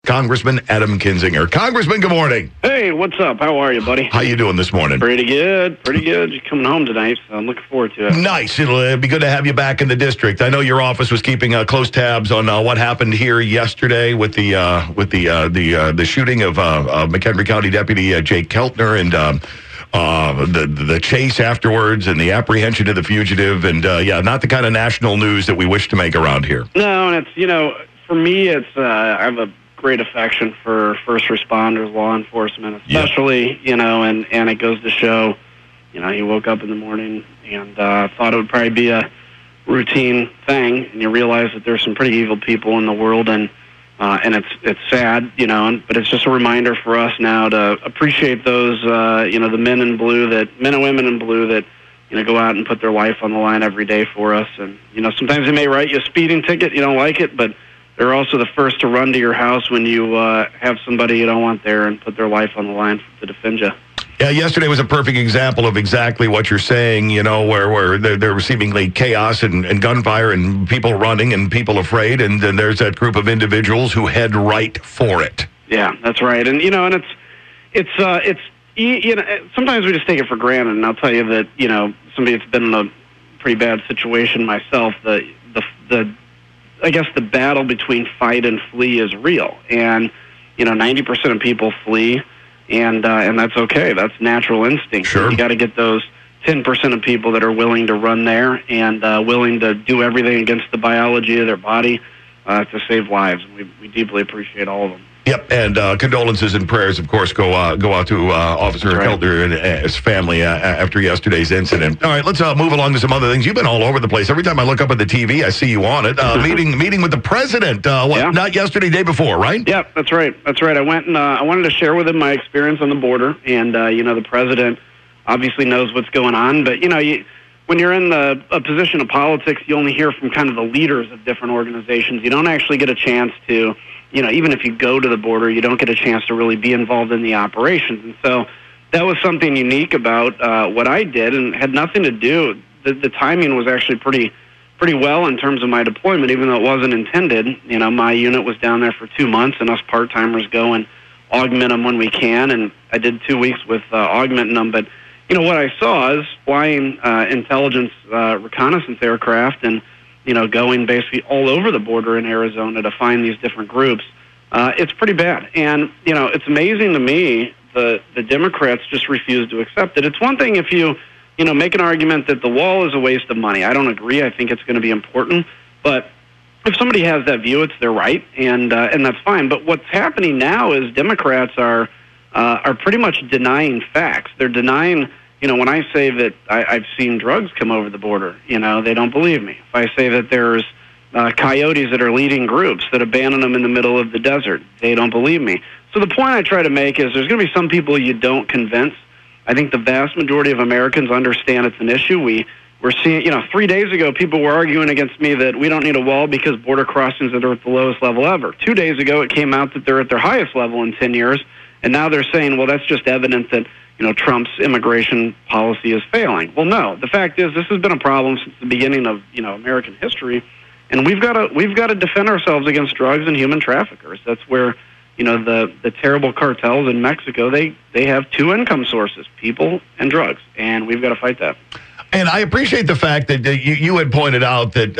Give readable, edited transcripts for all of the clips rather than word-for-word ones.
Congressman Adam Kinzinger. Congressman, good morning. Hey, what's up? How are you, buddy? How you doing this morning? Pretty good, pretty good. You're coming home tonight, so I'm looking forward to it. Nice. It'll be good to have you back in the district. I know your office was keeping close tabs on what happened here yesterday with the shooting of McHenry County Deputy Jake Keltner and the chase afterwards and the apprehension of the fugitive, and not the kind of national news that we wish to make around here. No, and it's, for me, it's I have a great affection for first responders, law enforcement, especially, and it goes to show, he woke up in the morning and thought it would probably be a routine thing, and you realize that there's some pretty evil people in the world, and it's sad, but it's just a reminder for us now to appreciate those, the men and women in blue that, go out and put their life on the line every day for us. And, sometimes they may write you a speeding ticket, you don't like it, but they're also the first to run to your house when you have somebody you don't want there and put their life on the line to defend you. Yeah, yesterday was a perfect example of exactly what you're saying, where there was seemingly chaos and gunfire and people running and people afraid, and then there's that group of individuals who head right for it. Yeah, that's right. And, and it's sometimes we just take it for granted, and I'll tell you that, somebody that's been in a pretty bad situation myself, I guess the battle between fight and flee is real. And, 90% of people flee. And that's okay. That's natural instinct. Sure. You got to get those 10% of people that are willing to run there and willing to do everything against the biology of their body to save lives. We deeply appreciate all of them. Yep, and condolences and prayers, of course, go out to Officer Keltner and his family after yesterday's incident. All right, let's move along to some other things. You've been all over the place. Every time I look up at the TV, I see you on it. Meeting with the president. Not yesterday, day before, right? Yeah, that's right. That's right. I went and I wanted to share with him my experience on the border, and the president obviously knows what's going on, but when you're in a position of politics, you only hear from kind of the leaders of different organizations. You don't actually get a chance to. Even if you go to the border, you don't get a chance to really be involved in the operations. And so that was something unique about what I did, and had nothing to do. The timing was actually pretty well in terms of my deployment, even though it wasn't intended. My unit was down there for 2 months, and us part-timers go and augment them when we can. And I did 2 weeks with augmenting them. But, what I saw is flying intelligence reconnaissance aircraft and going basically all over the border in Arizona to find these different groups. It's pretty bad. And, it's amazing to me the Democrats just refuse to accept it. It's one thing if you make an argument that the wall is a waste of money. I don't agree. I think it's going to be important. But if somebody has that view, it's their right, and that's fine. But what's happening now is Democrats are pretty much denying facts. They're denying. When I say that I've seen drugs come over the border, they don't believe me. If I say that there's coyotes that are leading groups that abandon them in the middle of the desert, they don't believe me. So the point I try to make is there's going to be some people you don't convince. I think the vast majority of Americans understand it's an issue. We're seeing, 3 days ago, people were arguing against me that we don't need a wall because border crossings are at the lowest level ever. 2 days ago, it came out that they're at their highest level in 10 years, and now they're saying, well, that's just evidence that Trump's immigration policy is failing. Well, no. The fact is, this has been a problem since the beginning of American history, and we've got to defend ourselves against drugs and human traffickers. That's where the terrible cartels in Mexico they have two income sources: people and drugs, and we've got to fight that. And I appreciate the fact that you had pointed out that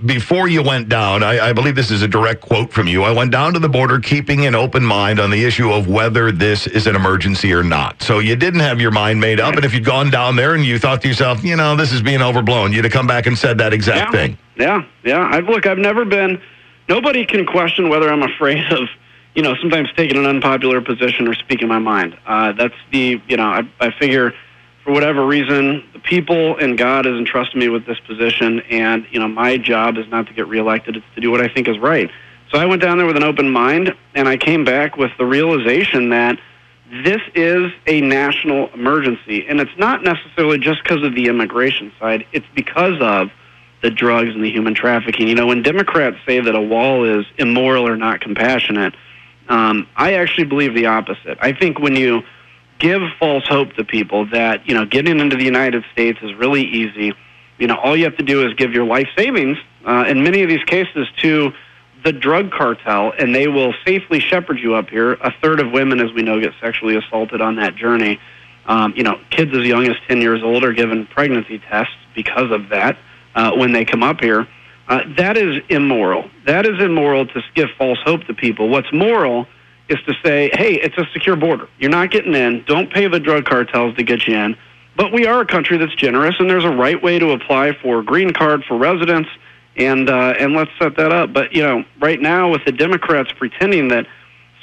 before you went down, I believe this is a direct quote from you, I went down to the border keeping an open mind on the issue of whether this is an emergency or not. So you didn't have your mind made up, and if you'd gone down there and you thought to yourself, this is being overblown, you'd have come back and said that exact thing. Yeah. I've never been, nobody can question whether I'm afraid of, sometimes taking an unpopular position or speaking my mind. That's I figure, for whatever reason, the people and God has entrusted me with this position, and, my job is not to get reelected, it's to do what I think is right. So I went down there with an open mind, and I came back with the realization that this is a national emergency, and it's not necessarily just because of the immigration side, it's because of the drugs and the human trafficking. When Democrats say that a wall is immoral or not compassionate, I actually believe the opposite. I think when you give false hope to people that, getting into the United States is really easy, all you have to do is give your life savings, in many of these cases, to the drug cartel, and they will safely shepherd you up here. A third of women, as we know, get sexually assaulted on that journey. Kids as young as 10 years old are given pregnancy tests because of that when they come up here. That is immoral. That is immoral to give false hope to people. What's moral is to say, hey, it's a secure border. You're not getting in. Don't pay the drug cartels to get you in. But we are a country that's generous, and there's a right way to apply for a green card for residents, and let's set that up. But, right now with the Democrats pretending that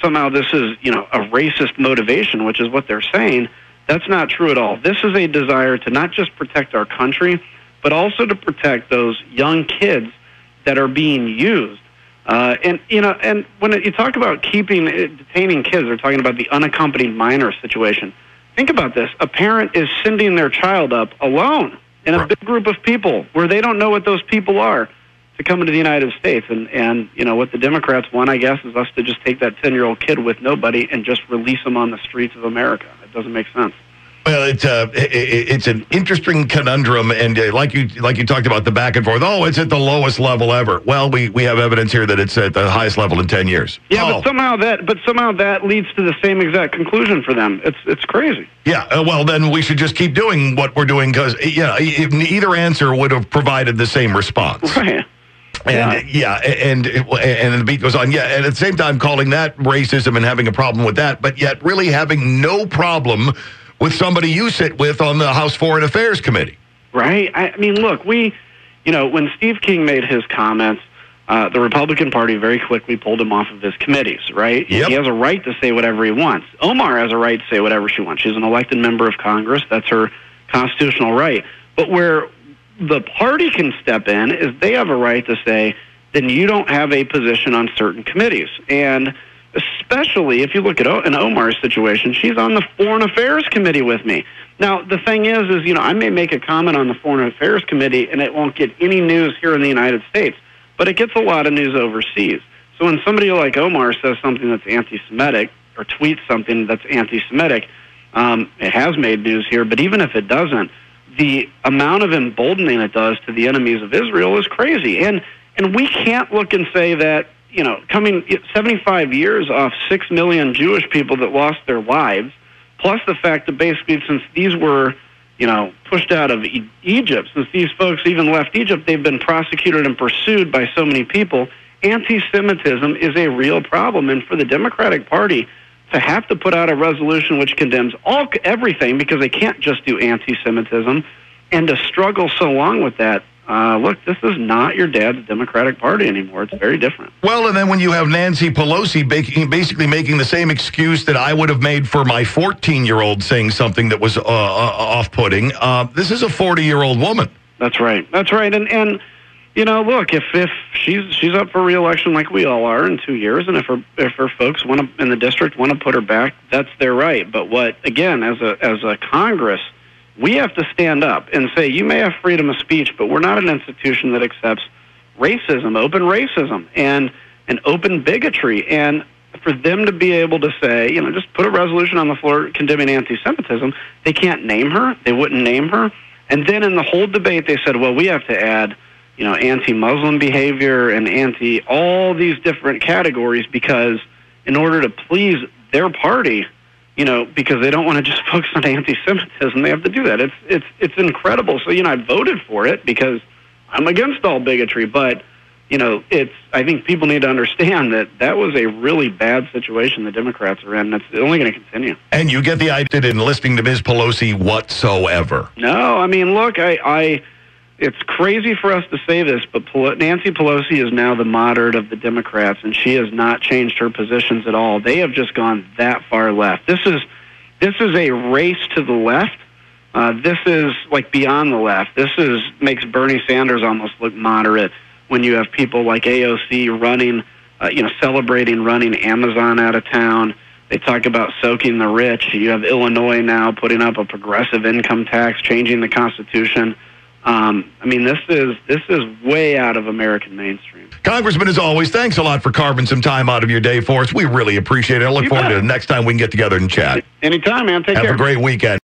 somehow this is, a racist motivation, which is what they're saying, that's not true at all. This is a desire to not just protect our country, but also to protect those young kids that are being used. And when you talk about detaining kids, they're talking about the unaccompanied minor situation. Think about this. A parent is sending their child up alone in a big group of people where they don't know what those people are to come into the United States. And what the Democrats want, I guess, is us to just take that 10-year-old kid with nobody and just release him on the streets of America. It doesn't make sense. Well, it's an interesting conundrum, and like you talked about the back and forth. Oh, it's at the lowest level ever. Well, we have evidence here that it's at the highest level in 10 years. Yeah, but somehow that leads to the same exact conclusion for them. It's crazy. Yeah, well, then we should just keep doing what we're doing because either answer would have provided the same response. Right. And and the beat goes on. Yeah, and at the same time calling that racism and having a problem with that, but yet really having no problem with somebody you sit with on the House Foreign Affairs Committee. Right. I mean, look, when Steve King made his comments, the Republican Party very quickly pulled him off of his committees, right? Yep. He has a right to say whatever he wants. Omar has a right to say whatever she wants. She's an elected member of Congress. That's her constitutional right. But where the party can step in is they have a right to say, then you don't have a position on certain committees. And especially if you look at in Omar's situation, she's on the Foreign Affairs Committee with me. Now, the thing is I may make a comment on the Foreign Affairs Committee and it won't get any news here in the United States, but it gets a lot of news overseas. So when somebody like Omar says something that's anti-Semitic or tweets something that's anti-Semitic, it has made news here, but even if it doesn't, the amount of emboldening it does to the enemies of Israel is crazy. And we can't look and say that, coming 75 years off 6 million Jewish people that lost their lives, plus the fact that basically since these were, pushed out of Egypt, since these folks even left Egypt, they've been prosecuted and pursued by so many people. Anti-Semitism is a real problem. And for the Democratic Party to have to put out a resolution which condemns everything because they can't just do anti-Semitism and to struggle so long with that, look, this is not your dad's Democratic Party anymore. It's very different. Well, and then when you have Nancy Pelosi basically making the same excuse that I would have made for my 14-year-old saying something that was off-putting, this is a 40-year-old woman. That's right. That's right. And look, if she's up for re-election like we all are in 2 years, and if her folks in the district want to put her back, that's their right. But again, as a Congress, we have to stand up and say, you may have freedom of speech, but we're not an institution that accepts racism, open racism, and open bigotry. And for them to be able to say, just put a resolution on the floor condemning anti-Semitism, they can't name her. They wouldn't name her. And then in the whole debate, they said, well, we have to add, anti-Muslim behavior and all these different categories because in order to please their party, because they don't want to just focus on anti-Semitism, they have to do that. It's incredible. So, I voted for it because I'm against all bigotry, but, I think people need to understand that was a really bad situation the Democrats are in, and it's only going to continue. And you get the idea in listening to Ms. Pelosi whatsoever. No, I mean, look, it's crazy for us to say this, but Nancy Pelosi is now the moderate of the Democrats, and she has not changed her positions at all. They have just gone that far left. This is a race to the left. This is like beyond the left. This makes Bernie Sanders almost look moderate when you have people like AOC running, celebrating running Amazon out of town. They talk about soaking the rich. You have Illinois now putting up a progressive income tax, changing the Constitution. This is way out of American mainstream. Congressman, as always, thanks a lot for carving some time out of your day for us. We really appreciate it. I look forward to the next time we can get together and chat. Anytime, man. Take care. Have a great weekend.